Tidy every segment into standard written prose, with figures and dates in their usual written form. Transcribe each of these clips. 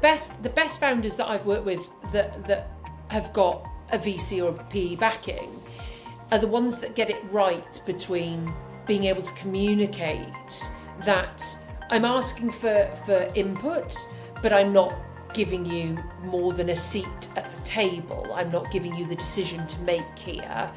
best founders that I've worked with that have got a VC or a PE backing are the ones that get it right between being able to communicate that I'm asking for input, but I'm not giving you more than a seat at the table. I'm not giving you the decision to make here.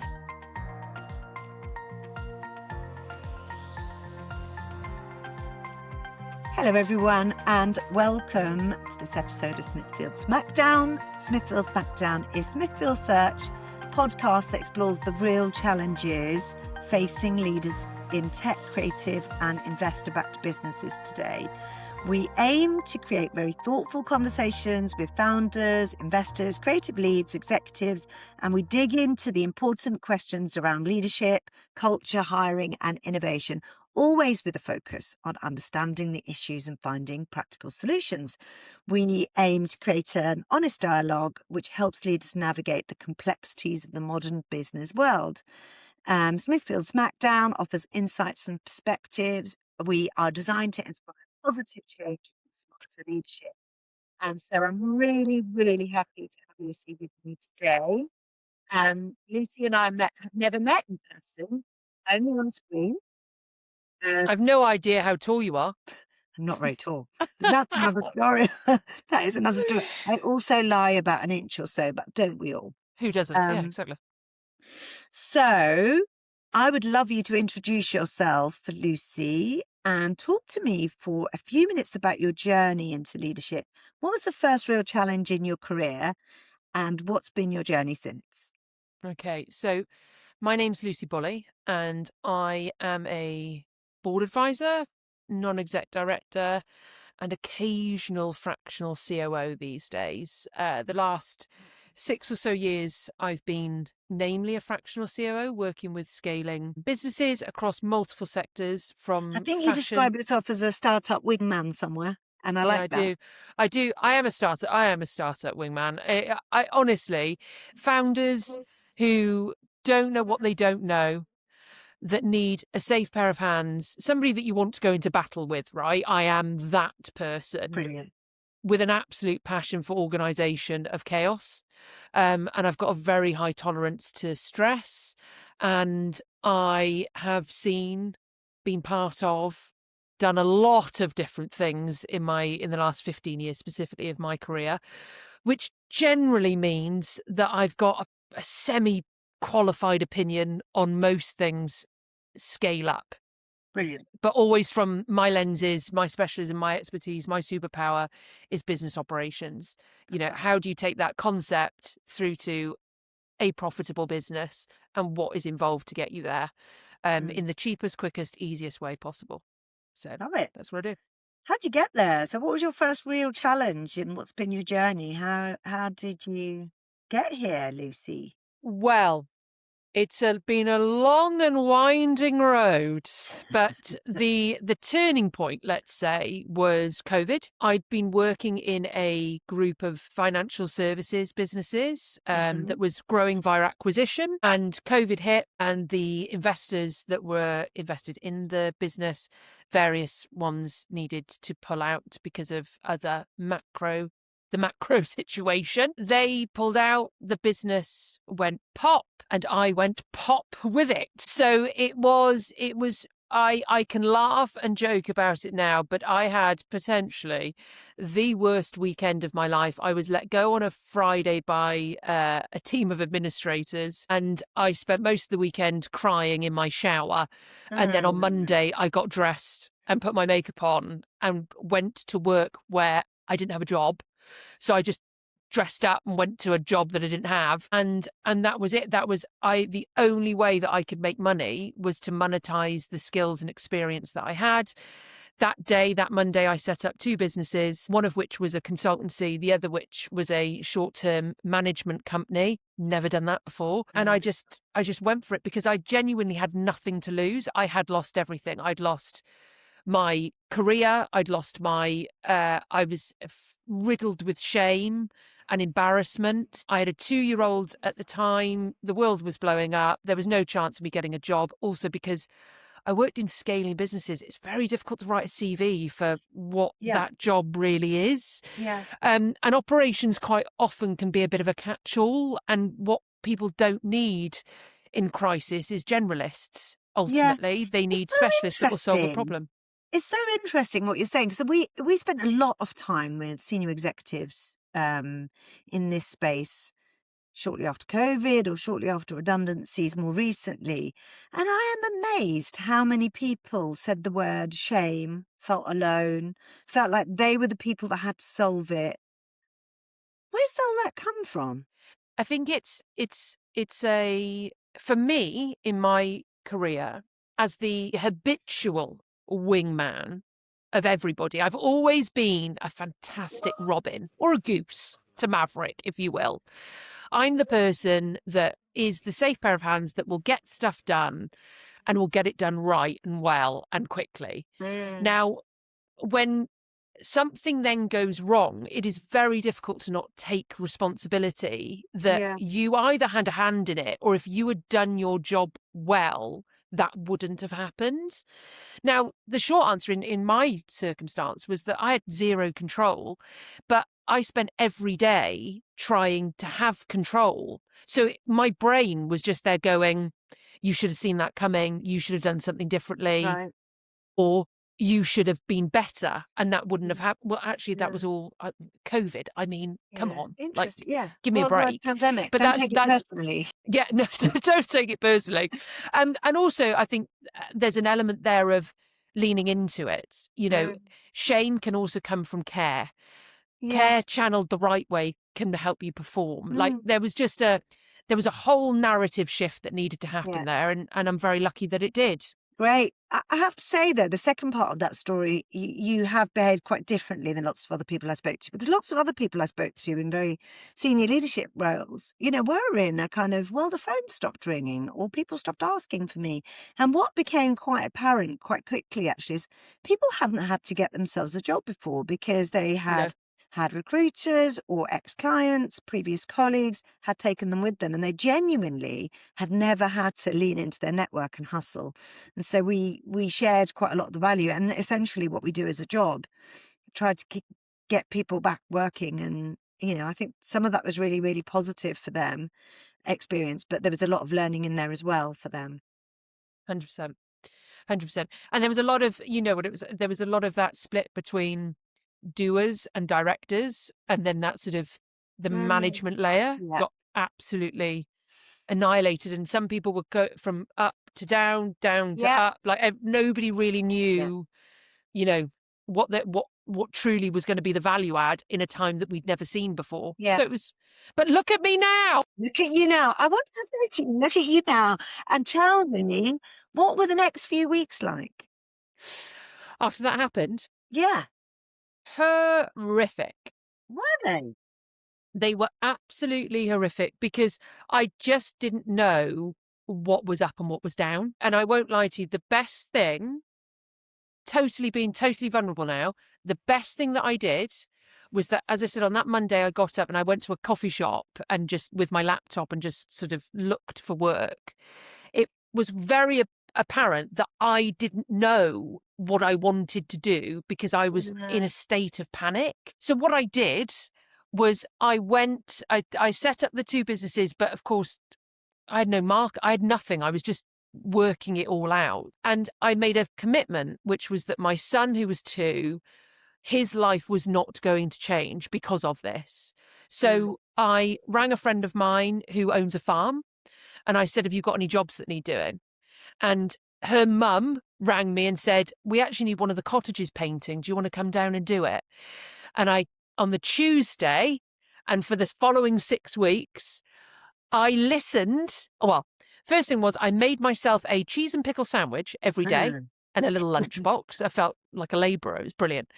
Hello everyone and welcome to this episode of Smithfield Smackdown. Smithfield Smackdown is Smithfield Search, podcast that explores the real challenges facing leaders in tech, creative and investor-backed businesses today. We aim to create very thoughtful conversations with founders, investors, creative leads, executives, and we dig into the important questions around leadership, culture, hiring and innovation, always with a focus on understanding the issues and finding practical solutions. We aim to create an honest dialogue which helps leaders navigate the complexities of the modern business world. Smithfield Smackdown offers insights and perspectives. We are designed to inspire positive change and smarter leadership. And so I'm really, really happy to have Lucy with me today. Lucy and I have never met in person, only on screen. I've no idea how tall you are. I'm not very tall. That's another story. That is another story. I also lie about an inch or so, but don't we all? Who doesn't? Yeah, exactly. So I would love you to introduce yourself, Lucy, and talk to me for a few minutes about your journey into leadership. What was the first real challenge in your career and what's been your journey since? Okay, so my name's Lucy Bulley and I am a board advisor, non-exec director and occasional fractional COO these days. The last 6 or so years I've been namely a fractional COO working with scaling businesses across multiple sectors from I think fashion. you describe yourself as a startup wingman somewhere. And I like that. I do. I am a startup wingman. I honestly, founders who don't know what they don't know, that need a safe pair of hands, somebody that you want to go into battle with, right? I am that person. Brilliant. With an absolute passion for organisation of chaos. And I've got a very high tolerance to stress. And I have been part of, done a lot of different things in the last 15 years, specifically of my career, which generally means that I've got a semi-qualified opinion on most things scale up. Brilliant. But always from my lenses, my specialism, my expertise, my superpower is business operations. You know, how do you take that concept through to a profitable business and what is involved to get you there in the cheapest, quickest, easiest way possible. So love it. That's what I do. How'd you get there? So what was your first real challenge and what's been your journey? How did you get here, Lucy? Well, it's been a long and winding road, but the turning point, let's say, was COVID. I'd been working in a group of financial services businesses that was growing via acquisition, and COVID hit, and the investors that were invested in the business, various ones needed to pull out because of other the macro situation. They pulled out, the business went pop, and I went pop with it. So it was, I can laugh and joke about it now, but I had potentially the worst weekend of my life. I was let go on a Friday by a team of administrators, and I spent most of the weekend crying in my shower. And then on Monday, I got dressed and put my makeup on and went to work where I didn't have a job. So I just dressed up and went to a job that I didn't have. And that was it. The only way that I could make money was to monetize the skills and experience that I had. That Monday, I set up 2 businesses, one of which was a consultancy, the other which was a short-term management company. Never done that before. And I just went for it because I genuinely had nothing to lose. I had lost everything. I'd lost my career. I'd lost I was riddled with shame and embarrassment. I had a 2-year-old at the time. The world was blowing up. There was no chance of me getting a job. Also because I worked in scaling businesses. It's very difficult to write a CV for what Yeah. that job really is. Yeah. And operations quite often can be a bit of a catch-all. And what people don't need in crisis is generalists. Ultimately, they It's need so specialists that will solve a interesting. problem. It's so interesting what you're saying. So we spent a lot of time with senior executives in this space shortly after COVID or shortly after redundancies more recently. And I am amazed how many people said the word shame, felt alone, felt like they were the people that had to solve it. Where does all that come from? I think it's a, for me in my career as the habitual wingman of everybody, I've always been a fantastic Robin or a goose to Maverick, if you will. I'm the person that is the safe pair of hands that will get stuff done and will get it done right and well and quickly. Now, when something then goes wrong, it is very difficult to not take responsibility that Yeah. you either had a hand in it, or if you had done your job well, that wouldn't have happened. Now, the short answer in my circumstance was that I had zero control, but I spent every day trying to have control. So my brain was just there going, you should have seen that coming. You should have done something differently. Right. Or you should have been better, and that wouldn't have happened. Well, actually, that Yeah. was all COVID. I mean, come Yeah. on, like, Interesting. Yeah. give me a Worldwide break. pandemic. But Don't that's take it personally. yeah, no, don't take it personally. And also, I think there's an element there of leaning into it. You know, shame can also come from care. Yeah. Care channeled the right way can help you perform. Like Mm. there was a whole narrative shift that needed to happen Yeah. there, and I'm very lucky that it did. Great. I have to say, though, the second part of that story, you have behaved quite differently than lots of other people I spoke to, because lots of other people I spoke to in very senior leadership roles, were in a kind of, well, the phone stopped ringing or people stopped asking for me. And what became quite apparent quite quickly, actually, is people hadn't had to get themselves a job before because they had recruiters or ex-clients, previous colleagues had taken them with them, and they genuinely had never had to lean into their network and hustle. And so we shared quite a lot of the value, and essentially what we do as a job, try to get people back working. And I think some of that was really, really positive for them experience, but there was a lot of learning in there as well for them. 100%. 100%. And there was a lot of, there was a lot of that split between doers and directors, and then that sort of the management layer got absolutely annihilated, and some people would go from up to down to up, like nobody really knew what truly was going to be the value add in a time that we'd never seen before. So it was, but look at me now. Look at you now. I want to look at you now and tell me, what were the next few weeks like? After that happened? Yeah. Horrific. Were they? They were absolutely horrific because I just didn't know what was up and what was down. And I won't lie to you, the best thing, being totally vulnerable now, the best thing that I did was that, as I said, on that Monday, I got up and I went to a coffee shop and just with my laptop and just sort of looked for work. It was very apparent that I didn't know what I wanted to do because I was in a state of panic. So what I did was I set up the two businesses, but of course I had no mark. I had nothing. I was just working it all out. And I made a commitment, which was that my son, who was 2, his life was not going to change because of this. So I rang a friend of mine who owns a farm and I said, have you got any jobs that need doing? And her mum rang me and said, we actually need one of the cottages painting. Do you want to come down and do it? And on the Tuesday, and for the following 6 weeks, I listened. Well, first thing was I made myself a cheese and pickle sandwich every day and a little lunchbox. I felt like a labourer. It was brilliant.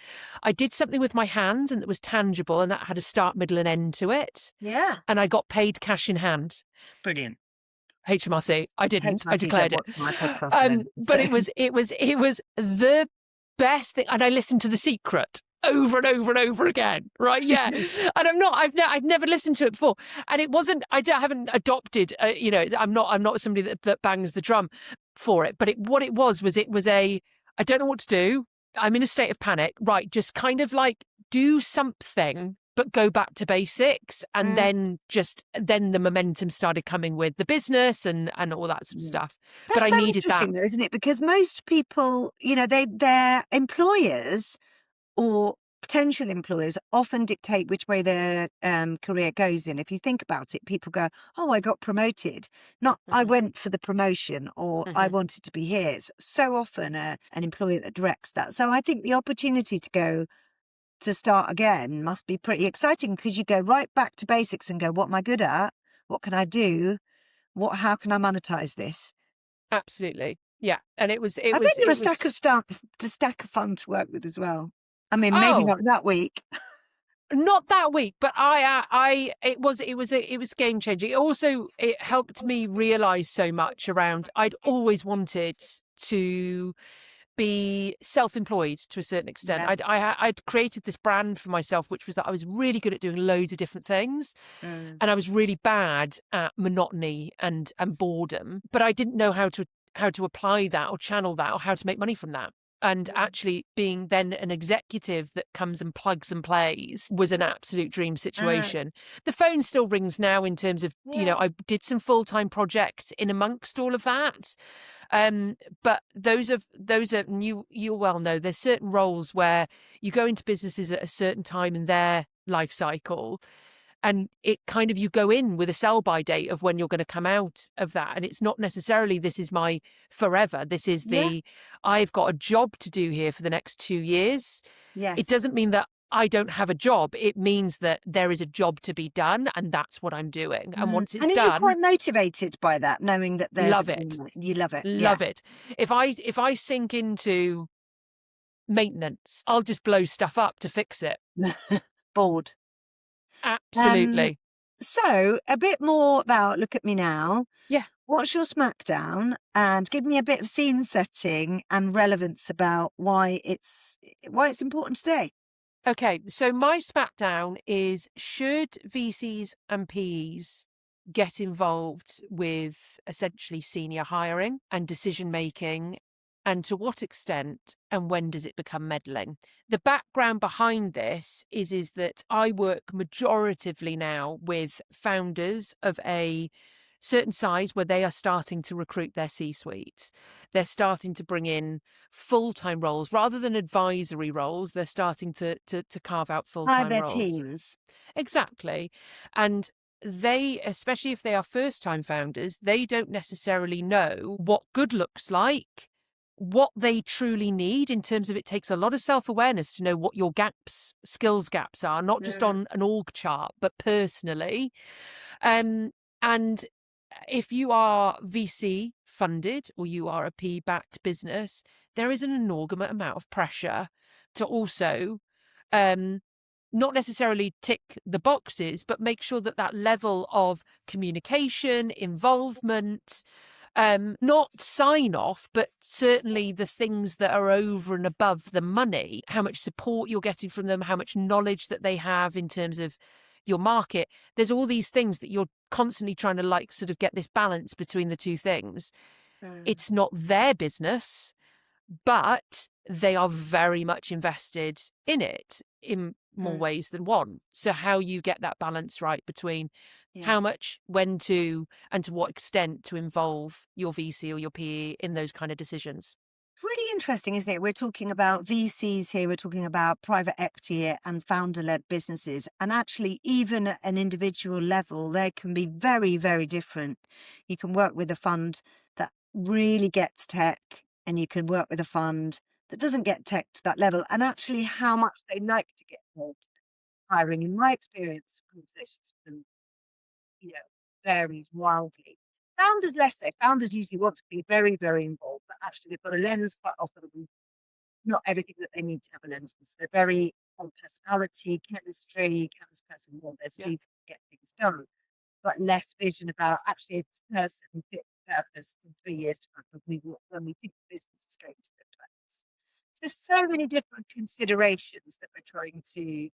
I did something with my hands and it was tangible and that had a start, middle and end to it. Yeah. And I got paid cash in hand. Brilliant. HMRC. I didn't. HMRC I declared it. But it was the best thing. And I listened to The Secret. over and over and over again, right? Yeah, and I'd never listened to it before, and it wasn't. I haven't adopted. I'm not somebody that bangs the drum for it. But what it was a. I don't know what to do. I'm in a state of panic. Right, just kind of like do something, but go back to basics, and Mm. then the momentum started coming with the business and all that sort of stuff. But That's I so needed that. interesting, though, isn't it? Because most people, their employers or potential employers often dictate which way their career goes in. If you think about it, people go, "Oh, I got promoted," not "I Hmm. went for the promotion" or "I Hmm. wanted to be here." It's so often an employer that directs that. So I think the opportunity to start again must be pretty exciting, because you go right back to basics and go, "What am I good at? What can I do? How can I monetize this?" Absolutely, yeah. And I bet you're a it was. stack of fun to work with as well. I mean, maybe Oh, not that week. not that week, but it was game changing. It helped me realize so much around. I'd always wanted to be self-employed to a certain extent. Yeah. I'd created this brand for myself, which was that I was really good at doing loads of different things, Mm. and I was really bad at monotony and boredom. But I didn't know how to apply that or channel that or how to make money from that. And actually being then an executive that comes and plugs and plays was an absolute dream Mm. situation. The phone still rings now in terms of, Yeah. I did some full-time projects in amongst all of that. But and you'll well know, there's certain roles where you go into businesses at a certain time in their life cycle, and it kind of, you go in with a sell by date of when you're going to come out of that, and it's not necessarily this is my forever. This is Yeah. I've got a job to do here for the next 2 years. It Yes. doesn't mean that I don't have a job. It means that there is a job to be done, and that's what I'm doing. And Mm. once it's And are you done, quite motivated by that, knowing that there's a love green it. light? You love it. Yeah. Love it. If I sink into maintenance, I'll just blow stuff up to fix it. Bored. Um, Absolutely. so a bit more about Look at Me Now. Yeah. What's your smackdown? And give me a bit of scene setting and relevance about why it's important today. Okay. So my smackdown is, should VCs and PEs get involved with essentially senior hiring and decision making, and to what extent, and when does it become meddling? The background behind this is that I work majoritively now with founders of a certain size where they are starting to recruit their C-suite. They're starting to bring in full-time roles rather than advisory roles. They're starting to carve out Hire full-time their roles. teams. Exactly. And they, especially if they are first-time founders, they don't necessarily know what good looks like, what they truly need in terms of, it takes a lot of self-awareness to know what your skills gaps are, not just Mm. on an org chart, but personally. And if you are VC funded or you are a P-backed business, there is an inordinate amount of pressure to also um, not necessarily tick the boxes, but make sure that that level of communication, involvement, not sign off, but certainly the things that are over and above the money, how much support you're getting from them, how much knowledge that they have in terms of your market. There's all these things that you're constantly trying to like sort of get this balance between the two things. Mm. It's not their business, but they are very much invested in it in more Mm. ways than one. So how you get that balance right between Yeah. how much, when to, and to what extent to involve your VC or your PE in those kind of decisions. Really interesting, isn't it? We're talking about VCs here, we're talking about private equity here and founder-led businesses. And actually, even at an individual level, they can be very, very different. You can work with a fund that really gets tech, and you can work with a fund that doesn't get tech to that level. And actually, how much they like to get involved in hiring, in my experience, conversations with them, varies wildly. Founders less so. Founders usually want to be very, very involved, but actually they've got a lens quite often on not everything that they need to have a lens on. So they're very on personality, chemistry, can this person want their Yeah. sleeve to get things done, but less vision about actually this person fit the purpose in 3 years time when we think the business is going to look like this. There's so many different considerations that we're trying to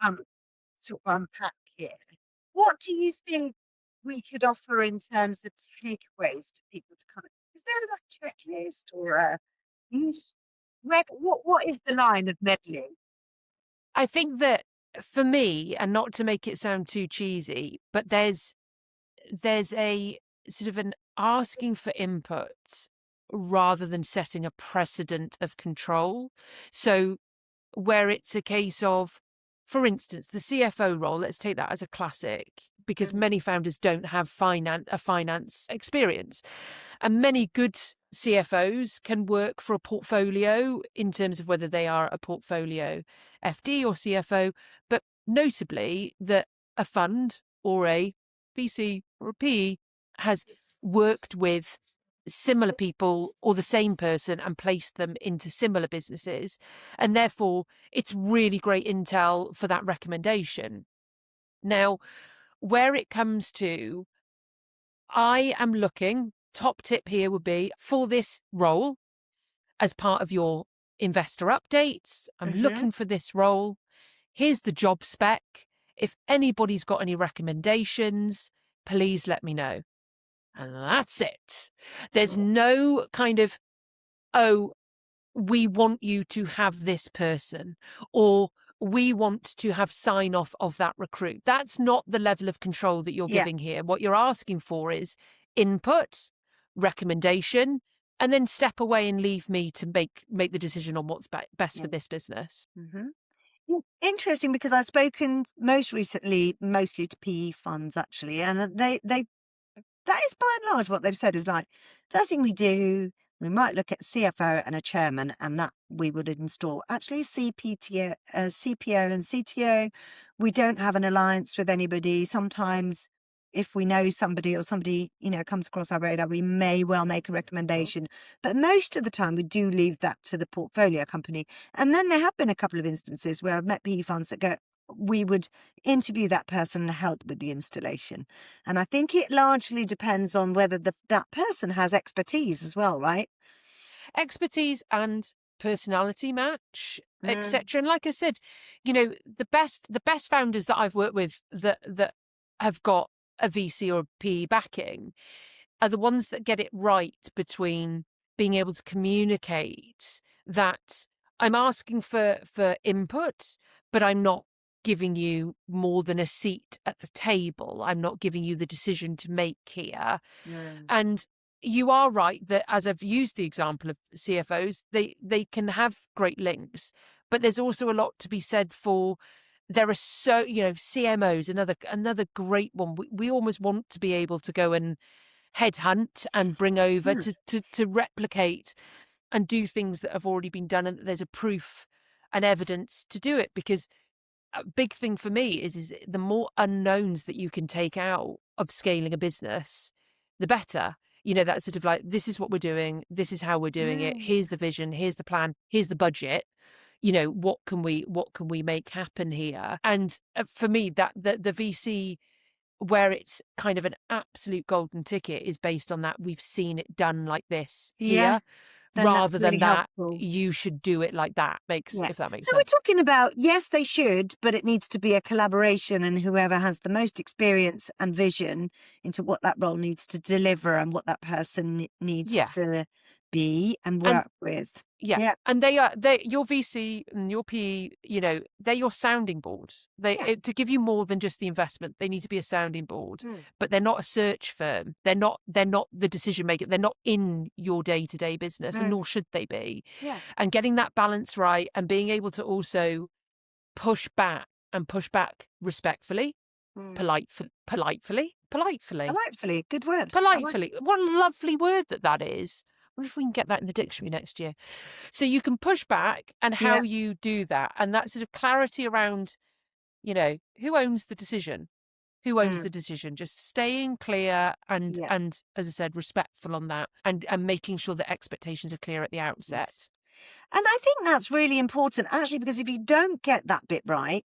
um, sort of unpack here. What do you think we could offer in terms of takeaways to people to kind of, is there a checklist or a what is the line of meddling? I think that for me, and not to make it sound too cheesy, but there's a sort of an asking for input rather than setting a precedent of control. So where it's a case of, for instance, the CFO role, let's take that as a classic, because many founders don't have finance experience. And many good CFOs can work for a portfolio in terms of whether they are a portfolio FD or CFO, but notably that a fund or a VC or a PE has worked with similar people or the same person and placed them into similar businesses. And therefore, it's really great intel for that recommendation. Now, where it comes to, I am looking, top tip here would be for this role as part of your investor updates. I'm looking for this role. Here's the job spec. If anybody's got any recommendations, please let me know. And that's it. There's no kind of, oh, we want you to have this person, or we want to have sign off of that recruit. That's not the level of control that you're giving here. What you're asking for is input, recommendation, and then step away and leave me to make the decision on what's best for this business. Interesting, because I've spoken most recently mostly to PE funds actually, and they that is by and large what they've said is like, first thing we do, we might look at a CFO and a chairman, and that we would install. Actually, CPO and CTO, we don't have an alliance with anybody. Sometimes if we know somebody or somebody, comes across our radar, we may well make a recommendation. But most of the time we do leave that to the portfolio company. And then there have been a couple of instances where I've met PE funds that go, we would interview that person and help with the installation. And I think it largely depends on whether that person has expertise as well, right? Expertise and personality match, etc. And like I said, the best founders that I've worked with that have got a VC or a PE backing are the ones that get it right between being able to communicate that I'm asking for input, but I'm not giving you more than a seat at the table. I'm not giving you the decision to make here. And you are right that, as I've used the example of CFOs, they can have great links, but there's also a lot to be said for, there are so, CMOs, another great one. We almost want to be able to go and headhunt and bring over to replicate and do things that have already been done, and that there's a proof and evidence to do it. Because a big thing for me is the more unknowns that you can take out of scaling a business, the better. That's sort of like, this is what we're doing, this is how we're doing it, here's the vision, here's the plan, here's the budget. What can we make happen here? And for me, that the VC, where it's kind of an absolute golden ticket, is based on that we've seen it done like this here. Then rather really than that, helpful. you should do it like that. If that makes sense. So we're talking about, yes, they should, but it needs to be a collaboration, and whoever has the most experience and vision into what that role needs to deliver and what that person needs to be and work with. Yeah. And they're your VC and your PE, they're your sounding board. To give you more than just the investment, they need to be a sounding board. But they're not a search firm. They're not the decision maker. They're not in your day-to-day business, and nor should they be. And getting that balance right, and being able to also push back respectfully, politely. Good word. Politely. What a lovely word that is. I wonder if we can get that in the dictionary next year. So you can push back, and how you do that, and that sort of clarity around, who owns the decision? Who owns the decision? Just staying clear and as I said, respectful on that, and making sure that expectations are clear at the outset. And I think that's really important, actually, because if you don't get that bit right,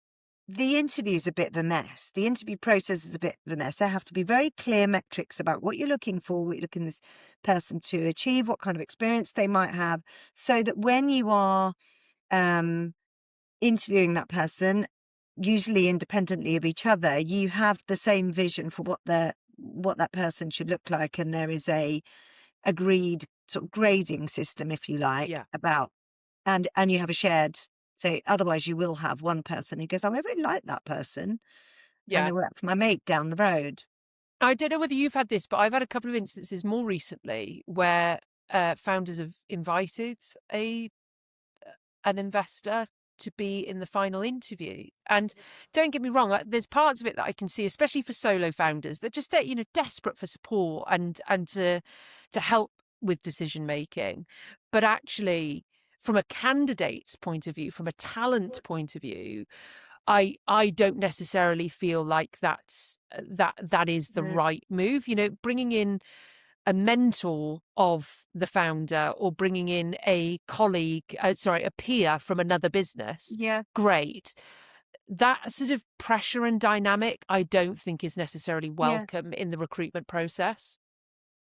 the interview's a bit of a mess. The interview process is a bit of a mess. There have to be very clear metrics about what you're looking for, what you're looking this person to achieve, what kind of experience they might have, so that when you are interviewing that person, usually independently of each other, you have the same vision for what that person should look like, and there is a agreed sort of grading system, if you like, Yeah. about and you have a shared. So otherwise you will have one person who goes, oh, I really like that person, and Yeah. they work for my mate down the road. I don't know whether you've had this, but I've had a couple of instances more recently where founders have invited an investor to be in the final interview. And don't get me wrong, there's parts of it that I can see, especially for solo founders, that just desperate for support and to help with decision making. But actually, from a candidate's point of view, from a talent point of view, I don't necessarily feel like that is the right move. Bringing in a mentor of the founder or bringing in a colleague, a peer from another business, Yeah. great. That sort of pressure and dynamic, I don't think is necessarily welcome in the recruitment process.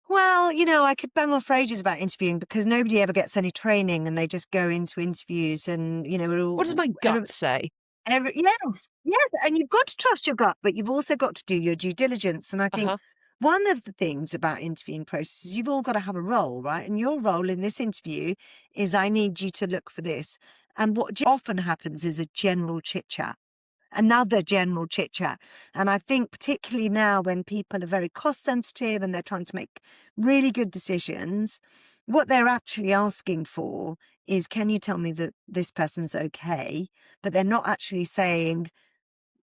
Well, I could bang on for ages about interviewing because nobody ever gets any training and they just go into interviews and, we're all... What does my gut say? Yes. And you've got to trust your gut, but you've also got to do your due diligence. And I think one of the things about interviewing processes, you've all got to have a role, right? And your role in this interview is I need you to look for this. And what often happens is a general chit chat. Another general chit chat. And I think particularly now when people are very cost sensitive and they're trying to make really good decisions, what they're actually asking for is, can you tell me that this person's okay? But they're not actually saying,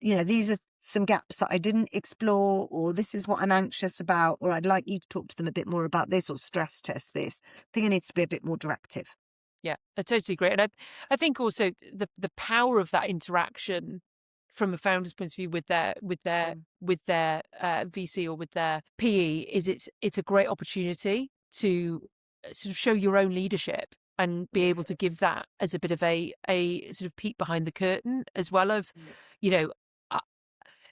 these are some gaps that I didn't explore, or this is what I'm anxious about, or I'd like you to talk to them a bit more about this or stress test this. I think it needs to be a bit more directive. Yeah, I totally agree. And I think also the power of that interaction from a founder's point of view with their VC or with their PE is it's a great opportunity to sort of show your own leadership and be able to give that as a bit of a sort of peek behind the curtain as well of,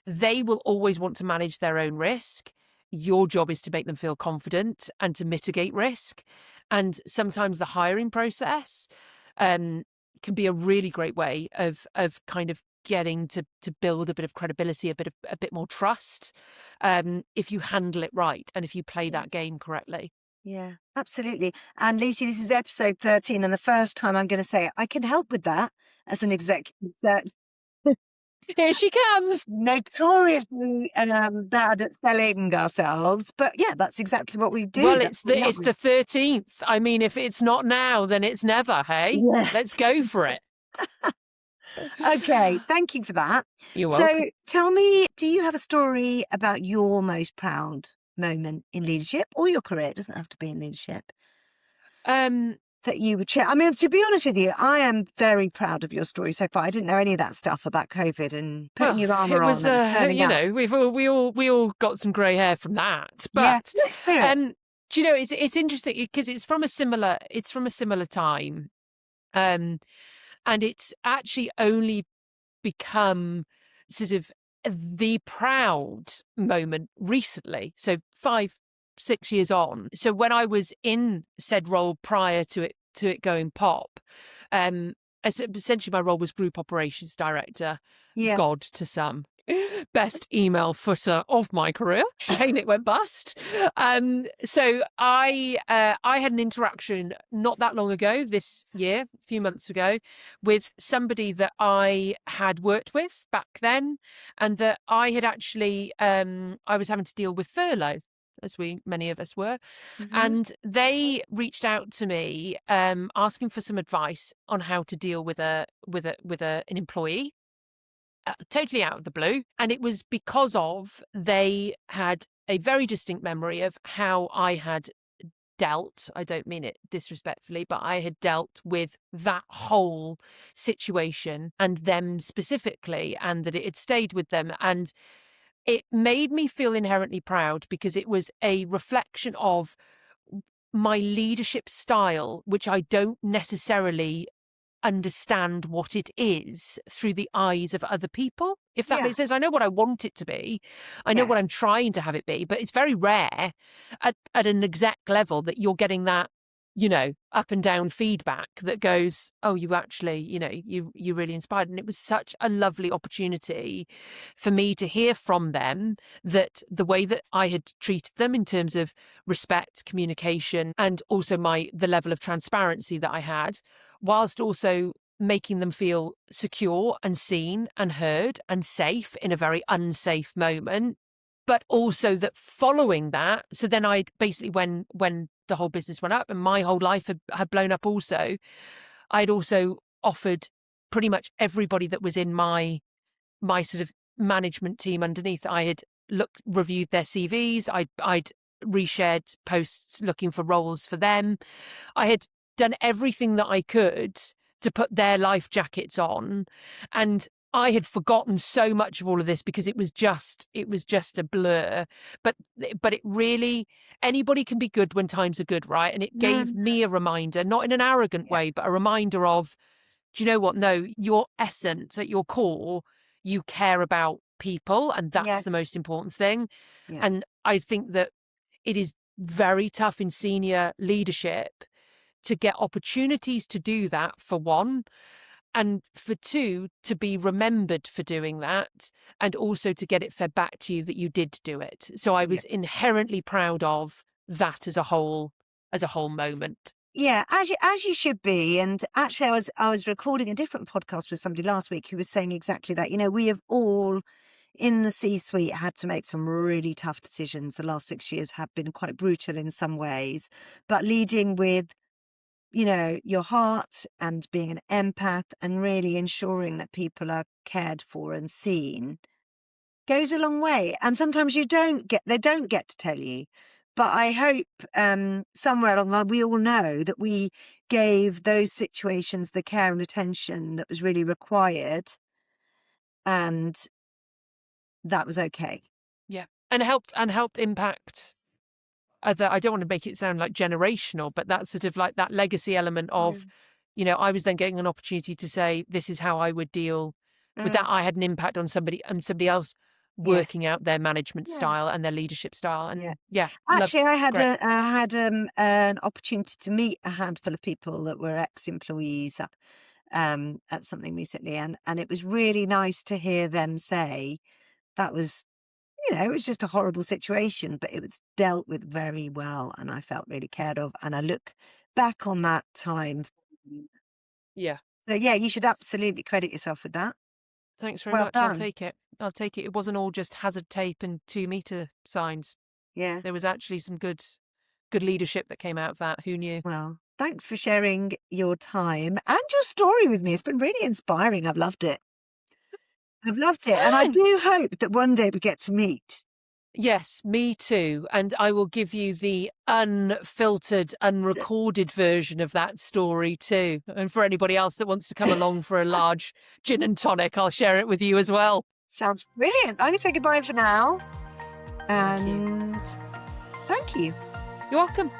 they will always want to manage their own risk. Your job is to make them feel confident and to mitigate risk. And sometimes the hiring process can be a really great way of kind of getting to build a bit of credibility, a bit more trust, if you handle it right and if you play that game correctly. Yeah, absolutely. And Lucy, this is episode 13, and the first time I'm going to say I can help with that as an executive search. Here she comes. Notoriously bad at selling ourselves, but yeah, that's exactly what we do. Well, it's the 13th. I mean, if it's not now, then it's never. Hey, Let's go for it. Okay, thank you for that. You're welcome. So tell me, do you have a story about your most proud moment in leadership or your career? It doesn't have to be in leadership. That you would share. I mean, to be honest with you, I am very proud of your story so far. I didn't know any of that stuff about COVID and putting your armour on and turning out. we all got some grey hair from that. But do you know, it's interesting because it's from a similar time, and it's actually only become sort of the proud moment recently. So 5-6 years on. So when I was in said role prior to it going pop, essentially my role was group operations director. God to some. Best email footer of my career. Shame it went bust. So I had an interaction not that long ago, this year, a few months ago, with somebody that I had worked with back then, and that I had actually I was having to deal with furlough, as many of us were. And they reached out to me asking for some advice on how to deal with an employee. Totally out of the blue. And it was because they had a very distinct memory of how I had dealt, I don't mean it disrespectfully, but I had dealt with that whole situation and them specifically, and that it had stayed with them. And it made me feel inherently proud because it was a reflection of my leadership style, which I don't necessarily understand what it is through the eyes of other people, if that Yeah. makes sense. I know what I want it to be. I know Yeah. what I'm trying to have it be, but it's very rare at an exec level that you're getting that, up and down feedback that goes, oh, you actually, you really inspired. And it was such a lovely opportunity for me to hear from them that the way that I had treated them in terms of respect, communication, and also the level of transparency that I had, whilst also making them feel secure and seen and heard and safe in a very unsafe moment. But also that following that, so then I basically, when the whole business went up and my whole life had blown up also, I'd also offered pretty much everybody that was in my sort of management team underneath. I had reviewed their CVs. I'd reshared posts looking for roles for them. I had done everything that I could to put their life jackets on, and I had forgotten so much of all of this because it was just a blur. But it really, anybody can be good when times are good, right? And it gave me a reminder, not in an arrogant way, but a reminder of, do you know what? No, your essence at your core, you care about people, and that's the most important thing. Yeah. And I think that it is very tough in senior leadership to get opportunities to do that, for one, and for two, to be remembered for doing that, and also to get it fed back to you that you did do it. So I was inherently proud of that as a whole moment. Yeah, as you should be. And actually, I was recording a different podcast with somebody last week who was saying exactly that. We have all in the C-suite had to make some really tough decisions. The last 6 years have been quite brutal in some ways, but leading with, your heart and being an empath and really ensuring that people are cared for and seen goes a long way. And sometimes they don't get to tell you. But I hope somewhere along the line, we all know that we gave those situations the care and attention that was really required. And that was okay. Yeah. And helped impact other, I don't want to make it sound like generational, but that's sort of like that legacy element of, I was then getting an opportunity to say, this is how I would deal with that. I had an impact on somebody else working out their management style and their leadership style. And actually, I had an opportunity to meet a handful of people that were ex-employees at something recently, and it was really nice to hear them say that was, it was just a horrible situation, but it was dealt with very well, and I felt really cared of, and I look back on that time. Yeah. So you should absolutely credit yourself with that. Thanks very Well much. done. I'll take it. It wasn't all just hazard tape and 2-meter signs. Yeah. There was actually some good leadership that came out of that. Who knew? Well, thanks for sharing your time and your story with me. It's been really inspiring. I've loved it. And I do hope that one day we get to meet. Yes, me too. And I will give you the unfiltered, unrecorded version of that story too. And for anybody else that wants to come along for a large gin and tonic, I'll share it with you as well. Sounds brilliant. I'm going to say goodbye for now. And thank you. You're welcome.